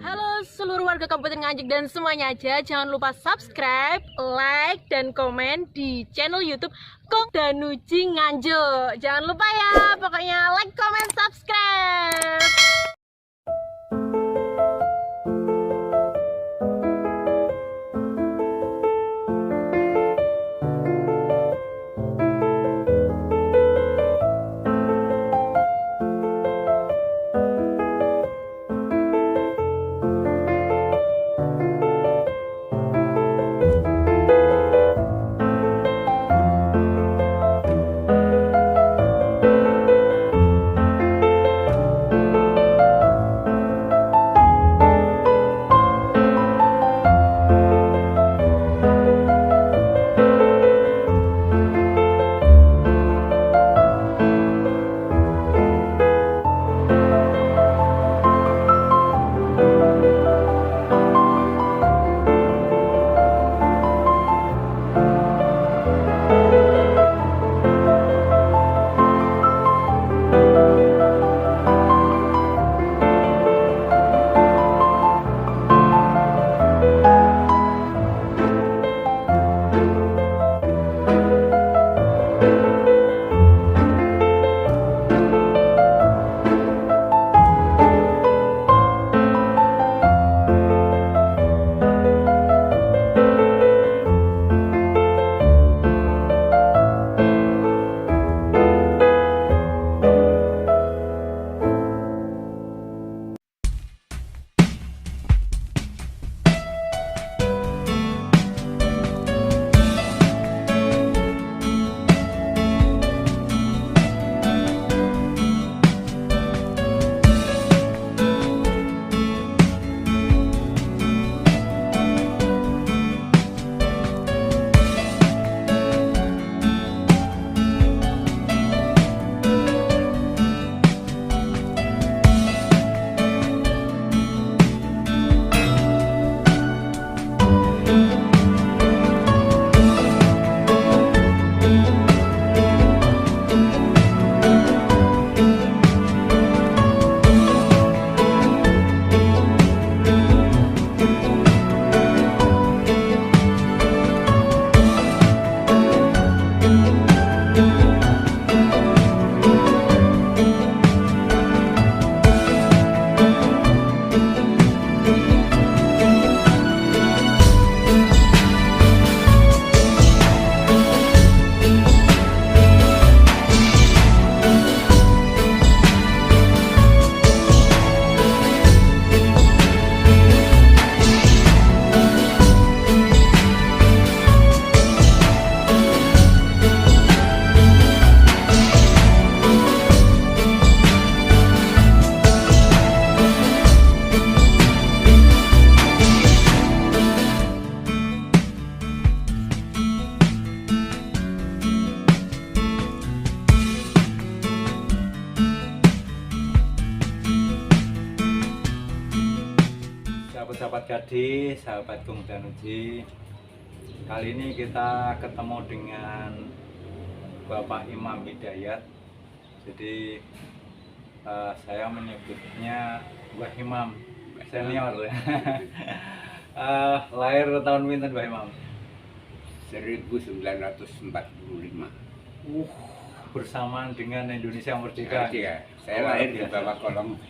Halo seluruh warga Kabupaten Nganjuk dan semuanya aja, jangan lupa subscribe, like, dan komen di channel YouTube Kong Danuji Nganjuk. Jangan lupa ya, pokoknya like, comment, subscribe. Sahabat gadis, sahabat Kong Danuji, kali ini kita ketemu dengan Bapak Imam Hidayat. Jadi saya menyebutnya Mbah Imam senior. Lahir tahun pinten Mbah Imam? 1945. Bersamaan dengan Indonesia Merdeka. Ya, saya lahir di bawah kolong.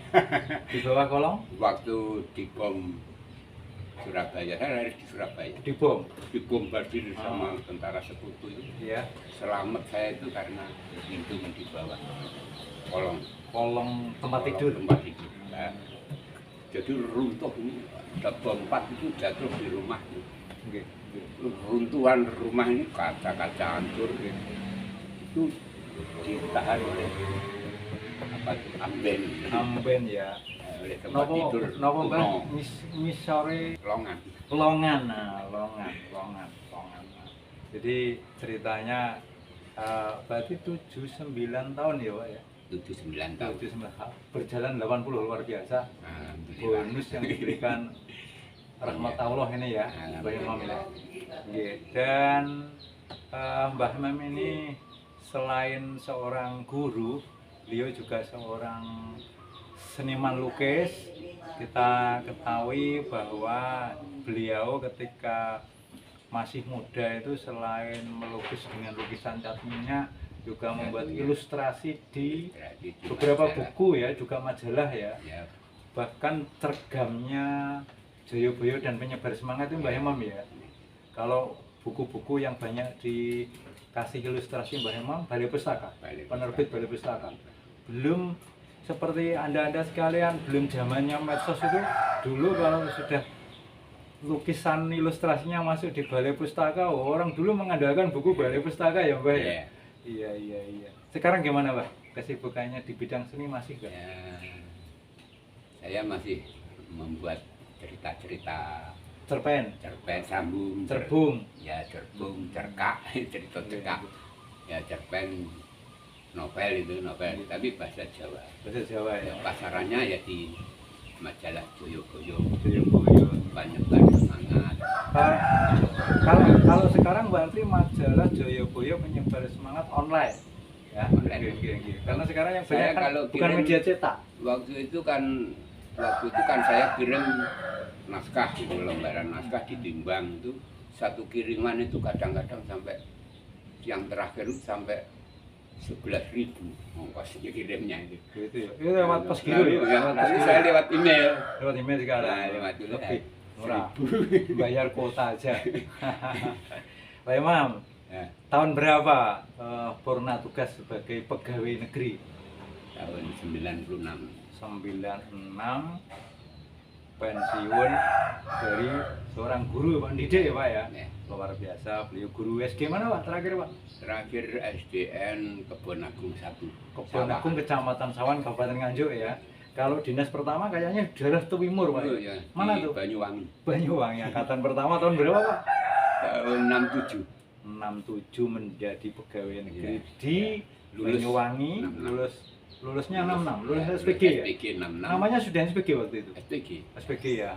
Di bawah kolong? Waktu di bom Surabaya, saya lahir di Surabaya. Di bom? Dibombardir sama tentara sekutu itu. Iya. Selamat saya itu karena lindung di bawah kolong. Kolong tempat tidur? Tempat tidur. Nah, jadi runtuh ini, ada bom 4 itu jatuh di rumah. Okay. Runtuhan rumah ini kaca-kaca hancur. Itu ditahan oleh amben Ya. Oleh tempat tidur nopo Mbah misore longan. Nah, longan. Jadi ceritanya berarti 79 tahun ya Pak ya? 7-9 tahun. 79. Berjalan 80 luar biasa. Alhamdulillah. Bonus yang diberikan rahmat Allah ini ya, Mbah Imam ya. Nggih. Dan Mbah Imam ini selain seorang guru, beliau juga seorang seniman lukis. Kita ketahui bahwa beliau ketika masih muda itu selain melukis dengan lukisan cat minyak, juga membuat ilustrasi di beberapa buku ya, juga majalah ya. Ya, Bahkan cergamnya Joyoboyo dan Penyebar Semangat itu Mbah Imam ya. Kalau buku-buku yang banyak dikasih ilustrasi Mbah Imam, Balai Pustaka, penerbit Balai Pustaka. Belum seperti anda sekalian, belum zamannya medsos itu. Dulu kalau sudah lukisan ilustrasinya masuk di Balai Pustaka, orang dulu mengandalkan buku Balai Pustaka ya Mbah ya. Iya. Sekarang gimana Mbah? Kesibukannya di bidang seni masih nggak? ya, saya masih membuat cerita-cerita Cerpen, cerpen sambung, cerbung. ya cerbung, cerkak, cerita cerkak, ya cerpen novel itu novel, tapi bahasa Jawa. Bahasa Jawa Ya, ya. pasarannya ya di majalah Joyoboyo, Joyoboyo. Penyebar Semangat. Kalau sekarang berarti majalah Joyoboyo Penyebar Semangat online. Ya, Online. Oke. Karena sekarang yang Saya banyak kan kalau bukan kirim- media cetak. Waktu itu kan saya kirim naskah gitu, lembaran naskah ditimbang itu satu kiriman itu kadang-kadang sampai yang terakhir itu sampai 11.000 ongkosnya kirimnya itu. Gitu ya. Itu lewat pos giroh ya. Ya, Lewat pos lalu giroh. saya lewat email. Lewat email sekarang. Nah, lewat dulu, Lebih murah. 1.000. Bayar kuota aja. Pak Imam, Ya, tahun berapa purna tugas sebagai pegawai negeri? tahun 96. 96 pensiun dari seorang guru pendidik ya Pak ya. Ya. Luar biasa, beliau guru SD mana Pak terakhir Pak? Terakhir SDN Kebon Agung 1. Kebon Agung Kecamatan Sawan Kabupaten Nganjuk ya. Kalau dinas pertama kayaknya daerah Timur Pak. Oh, ya, Mana di tuh? Banyuwangi. Banyuwangi. Angkatan pertama tahun berapa Pak? Tahun 67. 67 menjadi pegawai negeri Iya. di Lulus Banyuwangi. 66. Lulusnya 66, lulus SPG ya. SPG 66. Namanya sudah SPG waktu itu. SPG. SPG ya.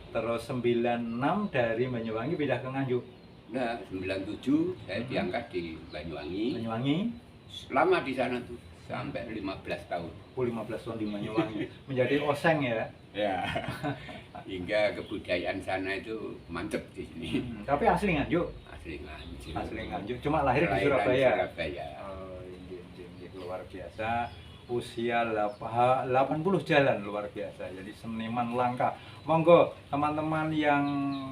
Terus 96 dari Banyuwangi pindah ke Nganjuk. Nah, 97 saya diangkat di Banyuwangi. Banyuwangi, Lama di sana tuh sampai 15 tahun. 15 tahun di Banyuwangi. Menjadi oseng ya. Ya. Hingga kebudayaan sana itu mantep di sini. Tapi asli Nganjuk. Asli Nganjuk. Asli Nganjuk. Cuma lahir di Kelahiran Surabaya. Surabaya. Oh, ini luar biasa. Usia 80 jalan luar biasa. Jadi seniman langka. Monggo teman-teman yang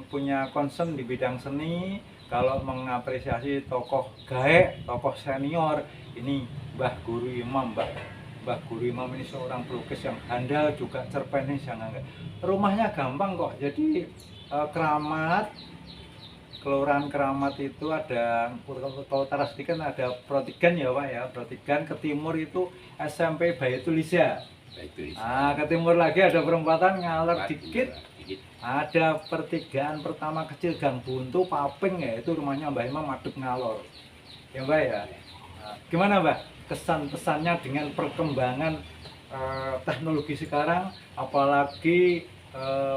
punya concern di bidang seni, kalau mengapresiasi tokoh gaek, tokoh senior, ini Mbah Guru Imam, Mbah Guru Imam ini seorang pelukis yang handal, juga cerpennya sangat. Rumahnya gampang kok. Jadi Keramat, Kelurahan Keramat itu ada, kalau teras kan ada Protigan ya Pak ya, Protigan. Ke timur itu SMP Bayatul Liza. Itu Ke timur lagi ada perempatan ngalor Empat, dikit, dikit. ada pertigaan pertama kecil Gang Buntu Paping ya, itu rumahnya Mbah Imam madep ngalor ya Mbak ya. Gimana Mbak kesan pesannya dengan perkembangan teknologi sekarang, apalagi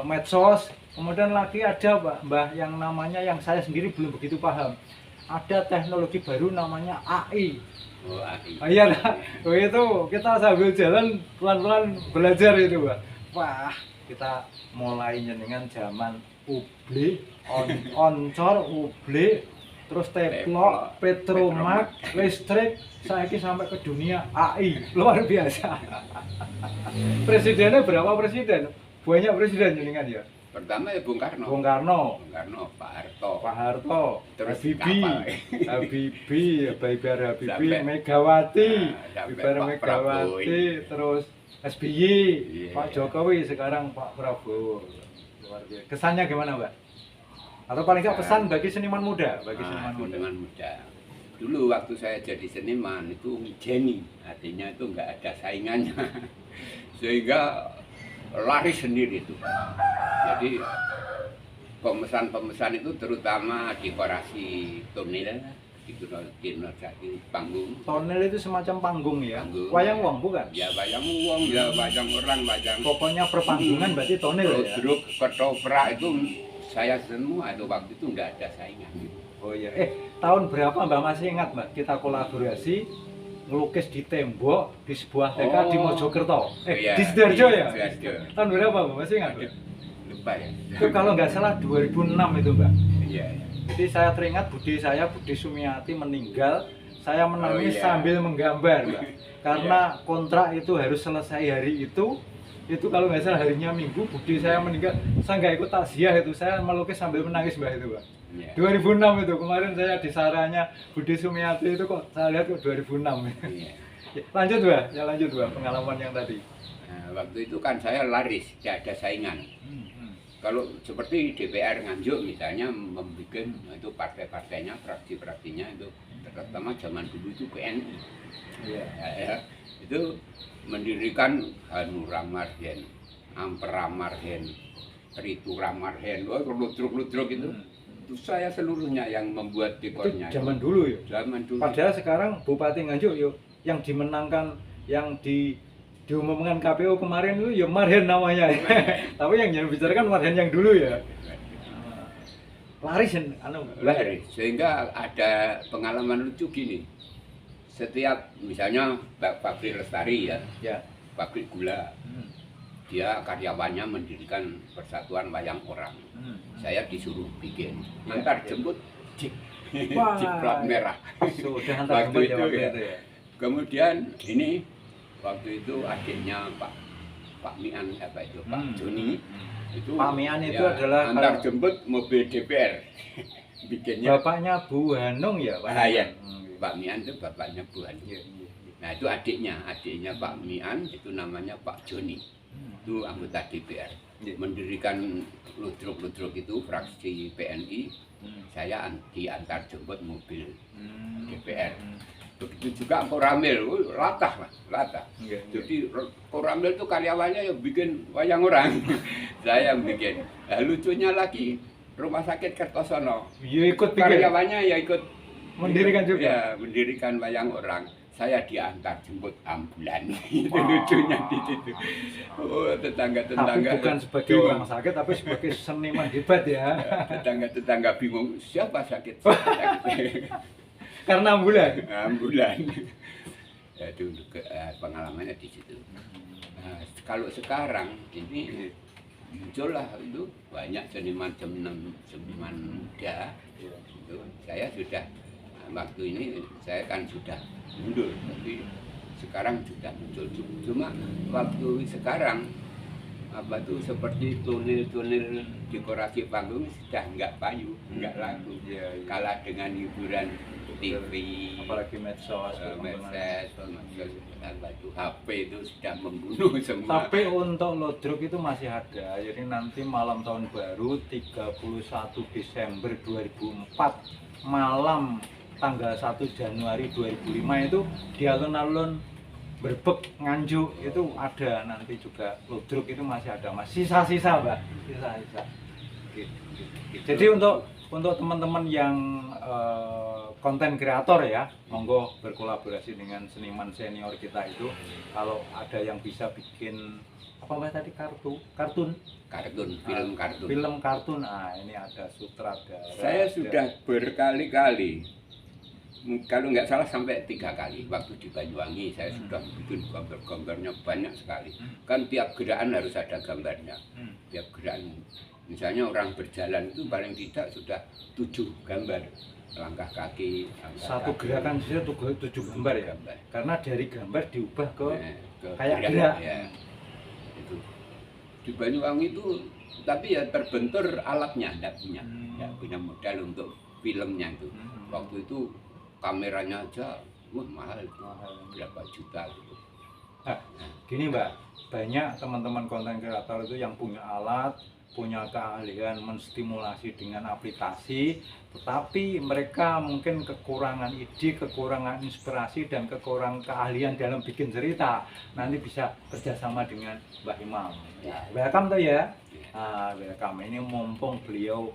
medsos, kemudian lagi ada Mbah yang namanya, yang saya sendiri belum begitu paham, ada teknologi baru namanya AI. Oh, AI. Iya lah, itu kita sambil jalan pelan-pelan belajar itu Mbak. Wah, kita mulai dengan zaman ublik, oncor, ublik, terus teplok, petromak, listrik, saiki sampai ke dunia AI, luar biasa. Presidennya berapa presiden? Banyak presiden jenengan ya. Pertama ya Bung Karno. Bung Karno, Bung Karno, Pak Harto. Pak Harto, Terus Habibie, kapal. Habibie, Ibar Habibie, Sampai- Megawati, sampai Ibar Pak Megawati, terus SBY, Iya. Pak Jokowi, sekarang Pak Prabowo. Luar biasa. Kesannya gimana Mbak? Atau paling nggak pesan bagi seniman muda, Seniman muda. Dulu waktu saya jadi seniman itu Jenny, artinya itu nggak ada saingannya, sehingga lari sendiri itu. Jadi pemesan-pemesan itu terutama dekorasi tonel dino saking panggung. Tonel itu semacam panggung ya. Panggung. Wayang wong bukan? Ya wayang wong, ya wayang orang, wayang Pokoknya perpanggungan berarti tonel ya. Ludruk, ketoprak itu saya semua itu waktu itu nggak ada saingan. Oh iya. Tahun berapa Mbak masih ingat Mbak kita kolaborasi ngelukis di tembok di sebuah TK di Mojokerto. Iya, Di Sidoarjo ya? Sidoarjo. Tahun berapa Mbak masih ingat? Mbak? Lupa ya. Itu kalau nggak salah 2006 itu Mbak. Iya, iya. Jadi saya teringat Budi Sumiati meninggal, saya menangis Oh, iya. sambil menggambar Mbak. Karena kontrak itu harus selesai hari itu kalau nggak salah harinya Minggu, Budi saya meninggal, saya nggak ikut takziah itu, saya melukis sambil menangis Mbak itu Mbak. Iya. 2006 itu, kemarin saya di saranya Budi Sumiati itu kok saya lihat kok 2006. Iya. Lanjut Mbak, ya lanjut Mbak, pengalaman yang tadi. Nah, waktu itu kan saya laris, tidak ada saingan. Kalau seperti DPR Nganjuk misalnya membuat itu partai-partainya, fraksi-fraksinya itu terutama zaman dulu itu PNI. Iya. Ya, itu mendirikan Hanura Marhen, Ampera Marhen, Tritura Marhen, ludruk-ludruk itu. Itu saya seluruhnya yang membuat Itu dekornya. zaman dulu ya. Zaman dulu. Padahal sekarang Bupati Nganjuk yuk yang dimenangkan yang diumumkan KPU kemarin itu ya Marhen namanya. Tapi yang bicarakan Marhen yang dulu ya. Laris Laris. Sehingga ada pengalaman lucu gini. Setiap misalnya pabrik Lestari ya, Ya. pabrik gula, dia karyawannya mendirikan persatuan wayang orang. Saya disuruh bikin, Ya, antar ya. jemput cik, Wah. cik plat merah. Sudah antar Waktu jemput ya itu waktu ya. itu ya. Kemudian ini waktu itu adiknya Pak Mian apa itu Pak Joni itu Pak Mian itu ya, adalah antar kalau- jemput mobil DPR bikinnya. Bapaknya Bu Hanung ya, Pak. Ah, ya. Hmm. Pak Mian itu bapaknya Bu Hanung. Iya, iya. Nah itu adiknya Pak Mian itu namanya Pak Joni, itu anggota DPR, Iya. mendirikan ludruk-ludruk itu fraksi PNI, Hmm. saya diantar jemput mobil Hmm. DPR. Begitu juga Koramil, latah lah, latah. Iya, iya. Jadi Koramil itu karyawannya yang bikin wayang orang, saya yang bikin. Nah, lucunya lagi Rumah Sakit Kertosono, Ya ikut pikir. karyawannya ya ikut Mendirikan juga? Ya, mendirikan wayang orang. Saya diantar jemput ambulan. Itu Wah. lucunya di situ. Oh, Tapi tetangga-tetangga bukan sebagai bingung. orang sakit, tapi sebagai seniman hebat ya. Tetangga-tetangga bingung, siapa sakit? Sakit. Karena ambulan. Ambulan. Ya, itu pengalamannya di situ. Nah, kalau sekarang ini muncullah itu banyak seniman muda. Itu saya sudah waktu ini saya kan sudah mundur, tapi sekarang sudah muncul. Cuma waktu sekarang apa tuh seperti tonel-tonel dekorasi panggung sudah nggak payu, nggak laku. Iya, iya. Kalah dengan hiburan TV, Apalagi medsos, medsos, apa itu HP itu sudah membunuh semua. Tapi untuk ludruk itu masih ada. Jadi nanti malam tahun baru 31 Desember 2004 malam tanggal 1 Januari 2005 itu di alun-alun Berbek Nganjuk itu ada nanti juga ludruk itu masih ada Mas. Sisa-sisa Mbak, sisa-sisa. Gitu. Jadi untuk teman-teman yang konten kreator ya, monggo berkolaborasi dengan seniman senior kita itu. Kalau ada yang bisa bikin apa Mbak tadi kartun, film kartun, ini ada sutradara. Saya ada- sudah berkali-kali, kalau nggak salah sampai 3 kali waktu di Banyuwangi saya sudah bikin gambar-gambarnya banyak sekali. Kan tiap gerakan harus ada gambarnya. Tiap gerakan, misalnya orang berjalan itu paling tidak sudah 7 gambar, langkah kaki. Satu gerakan saja 7 gambar ya. Gambar. Karena dari gambar diubah ke Nah, kayak gerak. ya. Itu di Banyuwangi itu, tapi ya terbentur alatnya, tidak punya modal untuk filmnya itu. Waktu itu kameranya aja, wah mahal itu, berapa juta gitu. Nah, gini Mbak, banyak teman-teman konten kreator itu yang punya alat, punya keahlian menstimulasi dengan aplikasi, tetapi mereka mungkin kekurangan ide, kekurangan inspirasi, dan kekurangan keahlian dalam bikin cerita. Nanti bisa kerjasama dengan Mbak Imam. Ya, welcome tuh ya. Welcome. Ini mumpung beliau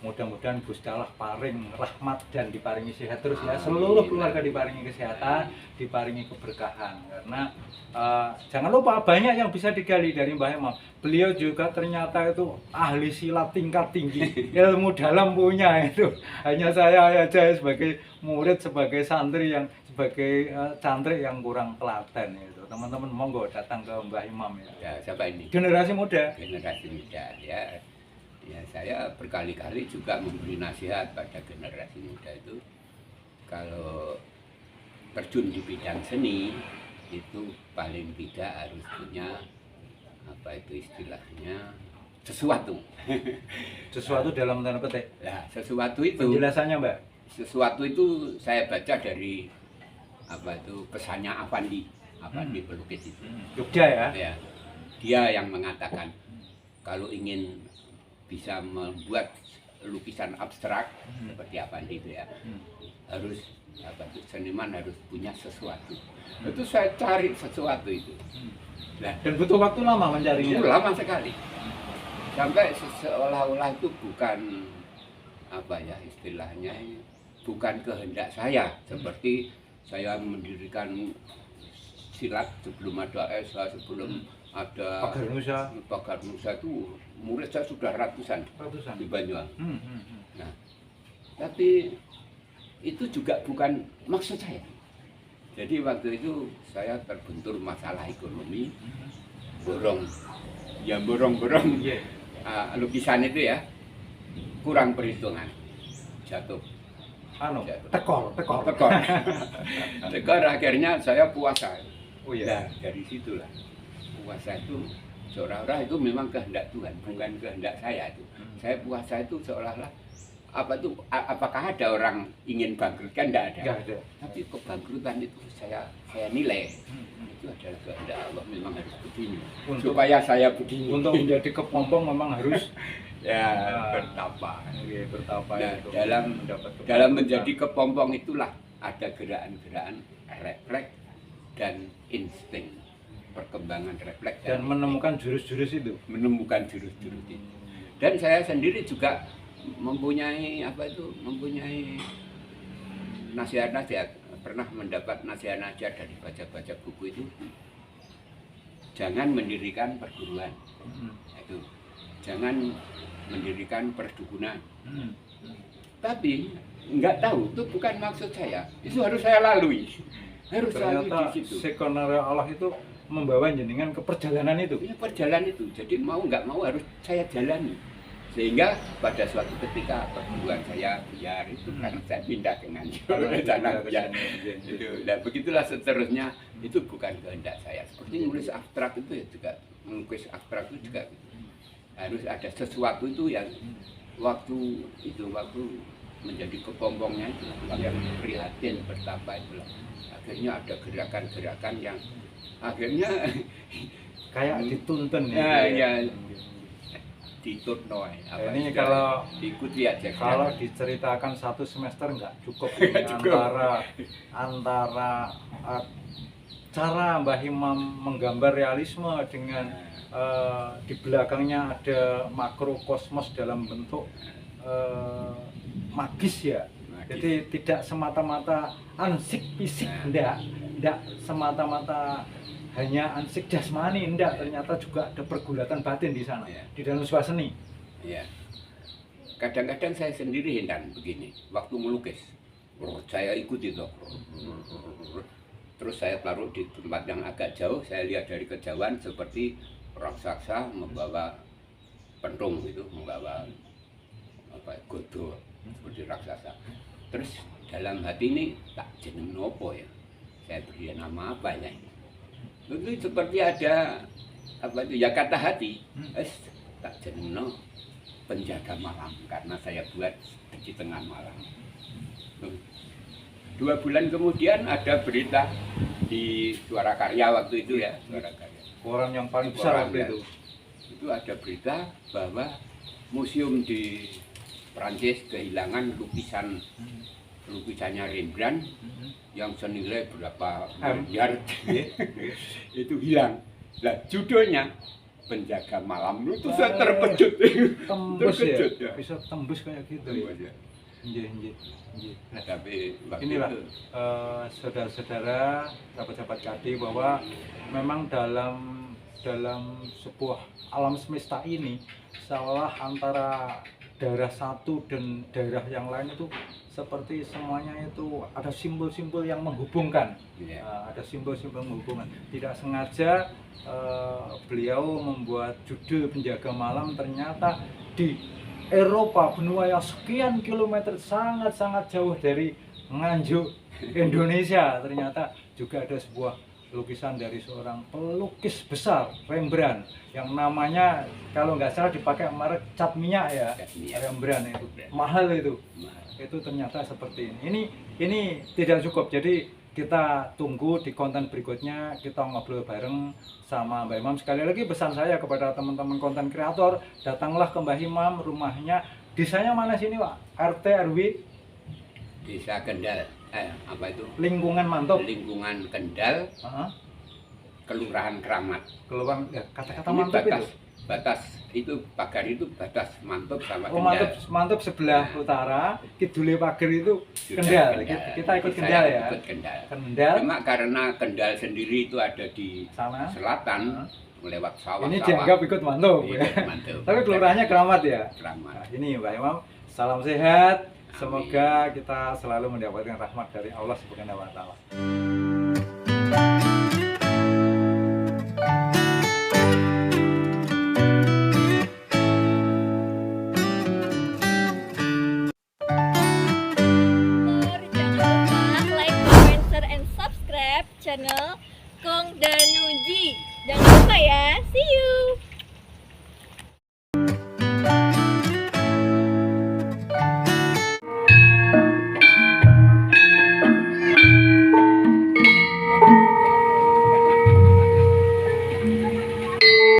Mudah-mudahan Gusti Allah paring rahmat dan diparingi sehat terus ya. Seluruh keluarga diparingi kesehatan, diparingi keberkahan. Karena jangan lupa banyak yang bisa digali dari Mbah Imam. Beliau juga ternyata itu ahli silat tingkat tinggi, ilmu dalam punya itu. Hanya saya aja sebagai murid, sebagai santri yang sebagai santri yang kurang telaten itu. Teman-teman monggo datang ke Mbah Imam ya. Ya, siapa ini? Generasi muda. Generasi muda ya. Ya, saya berkali-kali juga memberi nasihat pada generasi muda itu kalau terjun di bidang seni itu paling tidak harus punya apa itu istilahnya sesuatu. Sesuatu dalam tanda petik. Nah, sesuatu itu Penjelasannya, Mbak. sesuatu itu saya baca dari apa itu pesannya Avandi pelukis itu. Jogja ya. Ya, dia yang mengatakan kalau ingin bisa membuat lukisan abstrak seperti Avandi itu ya, harus apa itu, seniman harus punya sesuatu. Itu saya cari sesuatu itu. Nah, Dan butuh waktu lama mencarinya. itu lama sekali. Sampai seolah-olah itu bukan apa ya istilahnya, bukan kehendak saya. Seperti saya mendirikan silat sebelum ada ESA, sebelum ada Pagar Nusa itu murid saya sudah ratusan di Banyuwangi. Nah, tapi itu juga bukan maksud saya. Jadi waktu itu saya terbentur masalah ekonomi, borong lukisan itu ya kurang perhitungan, jatuh. Tekor akhirnya saya puasa. Oh iya. Nah, dari situlah puasa itu seolah-olah itu memang kehendak Tuhan, bukan kehendak saya itu. Saya puasa itu seolah-olah apakah ada orang ingin bangkrut? Kan tidak ada. Nggak ada. Tapi kebangkrutan itu saya nilai itu adalah kehendak Allah, memang harus begini. Supaya saya begini. Untuk menjadi kepompong memang harus bertapa. Bertapa Nah, itu. dalam menjadi kepompong itulah ada gerakan-gerakan refleks dan insting, perkembangan refleks dan menemukan jurus-jurus itu. itu. Dan saya sendiri juga mempunyai nasihat-nasihat, pernah mendapat nasihat-nasihat dari baca-baca buku itu. Jangan mendirikan perguruan, itu jangan mendirikan perdukunan. Tapi nggak tahu, itu bukan maksud saya. Itu harus saya lalui. Ternyata sekolah Allah itu membawa jenengan ke perjalanan itu. Ini perjalanan itu, jadi mau nggak mau harus saya jalani. Sehingga pada suatu ketika perguruan saya biar itu karena saya pindah ke Nganjuk, nah begitulah seterusnya. Itu bukan kehendak saya. Seperti nulis abstrak itu ya juga, melukis abstrak itu juga harus ada sesuatu itu yang waktu menjadi kepompongnya itu yang prihatin betapa itulah. Akhirnya ada gerakan-gerakan yang akhirnya kayak dituntun ya. Ditutno. Ini kalau diikuti aja. Kalau diceritakan satu semester nggak cukup. antara cara Mbah Imam menggambar realisme dengan di belakangnya ada makrokosmos dalam bentuk magis ya. Jadi tidak semata-mata ansik fisik, enggak semata-mata hanya ansik jasmani, enggak, ternyata juga ada pergulatan batin di sana, di dalam sebuah seni. Iya. Kadang-kadang saya sendiri hendak begini, waktu melukis, saya ikuti itu. Terus saya taruh di tempat yang agak jauh, saya lihat dari kejauhan seperti raksasa membawa pentung gitu, membawa godho seperti raksasa. Terus dalam hati ini tak jeneng nopo ya, saya beri nama apa ya? Itu seperti ada kata hati, tak jeneng penjaga malam karena saya buat di tengah malam. 2 bulan kemudian ada berita di Suara Karya waktu itu ya, Suara Karya. Koran yang paling besar waktu itu. Itu ada berita bahwa museum di Prancis kehilangan lukisannya Rembrandt yang senilai berapa miliar itu hilang. Nah, judulnya penjaga malam itu saya terkejut. Tembus ya, Terkejut, ya. bisa tembus kayak gitu ya. Tembus, ya. Nggih, nggih, nggih. Nah, Tapi waktu inilah itu saudara-saudara, sahabat-sahabat KD, bahwa memang dalam sebuah alam semesta ini seolah antara daerah satu dan daerah yang lain itu seperti semuanya itu ada simbol-simbol yang menghubungkan. ya, Ada simbol-simbol menghubungkan. Tidak sengaja beliau membuat judul Penjaga Malam, ternyata di Eropa, benua yang sekian kilometer, sangat-sangat jauh dari Nganjuk, Indonesia, ternyata juga ada sebuah lukisan dari seorang pelukis besar, Rembrandt, yang namanya kalau nggak salah dipakai merek cat minyak ya, Cat minyak. Rembrandt itu mahal itu. Itu ternyata seperti ini. Ini tidak cukup, jadi kita tunggu di konten berikutnya, kita ngobrol bareng sama Mbak Imam. Sekali lagi pesan saya kepada teman-teman konten kreator, datanglah ke Mbak Imam, rumahnya desanya mana sini Pak? RT RW Desa Kendal, apa itu? lingkungan Mantap. Lingkungan Kendal, Heeh. Kelurahan Kramat. Keluar ya, kata-kata Ini Mantap batas, itu. batas itu pagar itu batas Mantap sama Oh, Kendal. Mantap sebelah utara, kidule pagar itu Sudah Kendal. Kendal. Kita ikut Saya Kendal ya. Ikut Kendal. Kendal Cuma karena Kendal sendiri itu ada di sana. selatan, lewat sawah. Ini dianggap ikut Mantap ya. Mantap. Tapi kelurahannya Keramat ya. Kramat. Nah, ini Mbak Imam, salam sehat. Amin. Semoga kita selalu mendapatkan rahmat dari Allah Subhanahu wa taala. Jangan lupa like, comment, share, and subscribe channel Kong Danuji. Jangan lupa ya. See you.